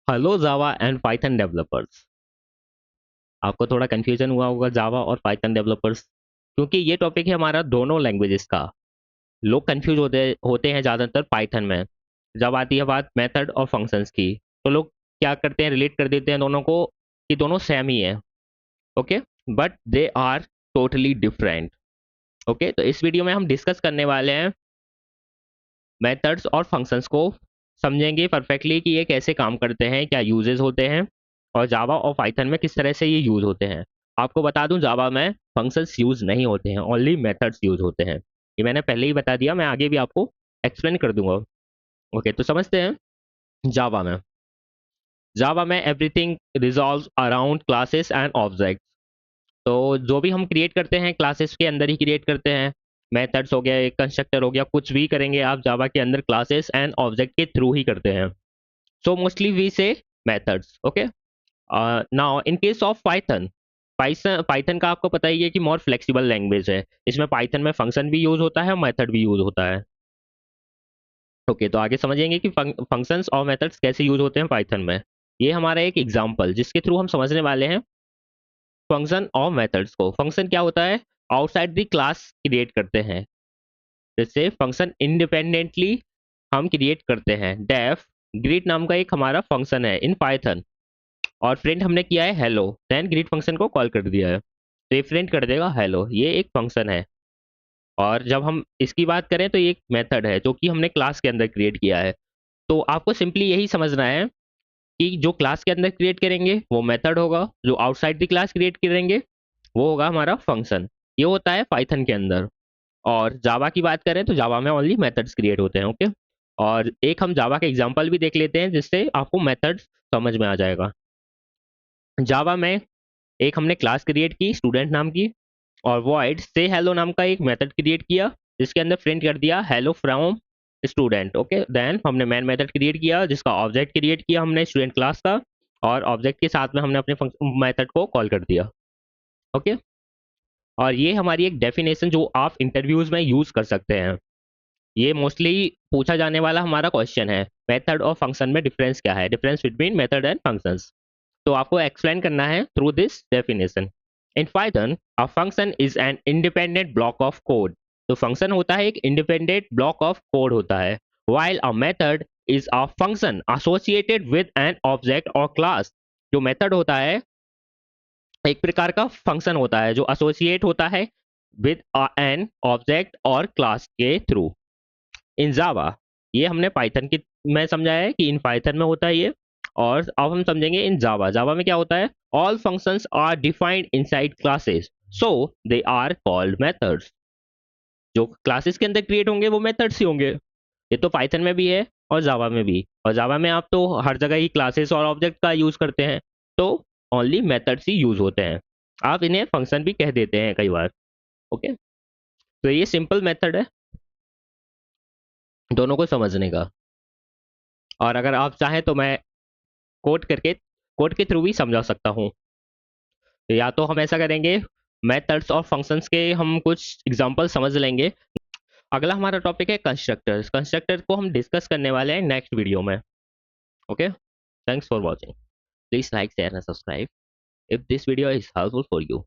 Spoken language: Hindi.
Hello Java and Python developers. आपको थोड़ा कंफ्यूजन हुआ होगा जावा और पाइथन डेवलपर्स, क्योंकि ये टॉपिक है हमारा दोनों लैंग्वेजेस का। लोग कंफ्यूज होते होते हैं ज़्यादातर पाइथन में। जब आती है बात मेथड और फंक्शंस की, तो लोग क्या करते हैं, रिलेट कर देते हैं दोनों को कि दोनों सेम ही है। Okay, but they are totally different. Okay, तो इस वीडियो में हम डिस्कस करने वाले हैं मेथड्स और फंक्शंस को, समझेंगे परफेक्टली कि ये कैसे काम करते हैं, क्या यूजेस होते हैं, और जावा और पाइथन में किस तरह से ये यूज होते हैं। आपको बता दूं, जावा में फंक्शंस यूज नहीं होते हैं, ओनली मेथड्स यूज होते हैं। ये मैंने पहले ही बता दिया, मैं आगे भी आपको एक्सप्लेन कर दूंगा। ओके, तो समझते हैं। जावा में जावा में everything resolve around classes and object. तो जो भी हम क्रिएट करते हैं क्लासेस के अंदर ही क्रिएट करते हैं। मेथड्स हो गया, एक कंस्ट्रक्टर हो गया, कुछ भी करेंगे आप जावा के अंदर क्लासेस एंड ऑब्जेक्ट के थ्रू ही करते हैं। सो मोस्टली वी से methods. Okay, now in case of Python, Python का आपको पता ही है कि मोर फ्लेक्सिबल लैंग्वेज है। इसमें पाइथन में फंक्शन भी यूज होता है और मेथड भी यूज होता है। ओके, तो आगे समझेंगे कि फंक्शंस और मेथड्स कैसे यूज होते हैं पाइथन में। ये हमारा एक एग्जांपल जिसके थ्रू हम समझने वाले हैं फंक्शन और मेथड्स को। फंक्शन क्या होता है, आउटसाइड द क्लास क्रिएट करते हैं। जैसे फंक्शन इंडिपेंडेंटली हम क्रिएट करते हैं। डेफ ग्रीट नाम का एक हमारा फंक्शन है इन पाइथन, और प्रिंट हमने किया है हेलो, देन ग्रीट फंक्शन को कॉल कर दिया है, तो ये प्रिंट कर देगा हेलो। ये एक फंक्शन है। और जब हम इसकी बात करें तो ये एक मेथड है जो कि हमने क्लास के अंदर क्रिएट किया है। तो आपको सिंपली यही समझना है कि जो क्लास के अंदर क्रिएट करेंगे वो मेथड होगा, जो आउटसाइड द क्लास क्रिएट करेंगे वो होगा हमारा फंक्शन। ये होता है पाइथन के अंदर। और जावा की बात करें तो जावा में ओनली मेथड्स क्रिएट होते हैं। ओके, और एक हम जावा का एग्जांपल भी देख लेते हैं जिससे आपको मेथड्स समझ में आ जाएगा। जावा में एक हमने क्लास क्रिएट की स्टूडेंट नाम की, और वॉइड से हेलो नाम का एक मेथड क्रिएट किया जिसके अंदर प्रिंट कर दिया hello from student. Okay, then हमने मेन मेथड क्रिएट किया जिसका ऑब्जेक्ट क्रिएट किया हमने स्टूडेंट क्लास का, और ऑब्जेक्ट के साथ में हमने अपने मेथड को कॉल कर दिया। ओके, और ये हमारी एक डेफिनेशन जो आप इंटरव्यूज में यूज कर सकते हैं। ये मोस्टली पूछा जाने वाला हमारा क्वेश्चन है, मेथड और फंक्शन में डिफरेंस क्या है, difference between method and functions. तो आपको एक्सप्लेन करना है through this definition. In Python a function is an independent block of code. तो फंक्शन होता है एक इंडिपेंडेंट ब्लॉक ऑफ कोड होता है। While a method is a function associated with an object और क्लास। जो मेथड होता है एक प्रकार का फंक्शन होता है जो एसोसिएट होता है विद एन ऑब्जेक्ट और क्लास के थ्रू। इन जावा, ये हमने पाइथन की में समझाया है कि इन पाइथन में होता है ये। और अब हम समझेंगे इन जावा। जावा में क्या होता है, all functions are defined inside classes, so they are called methods. जो क्लासेस के अंदर क्रिएट होंगे वो मेथड्स ही होंगे। ये तो पाइथन में भी है और जावा में भी। और जावा में आप तो हर जगह ही क्लासेस और ऑब्जेक्ट का यूज करते हैं, तो ओनली मेथड्स ही यूज होते हैं। आप इन्हें फंक्शन भी कह देते हैं कई बार। ओके, तो ये सिंपल मेथड है दोनों को समझने का। और अगर आप चाहें तो मैं कोड के थ्रू भी समझा सकता हूँ। तो या तो हम ऐसा करेंगे, मेथड्स और फंक्शंस के हम कुछ एग्जांपल समझ लेंगे। अगला हमारा टॉपिक है कंस्ट्रक्टर्स। कंस्ट्रक्टर को हम डिस्कस करने वाले हैं नेक्स्ट वीडियो में। Okay, thanks for watching. Please like share and subscribe if this video is helpful for you.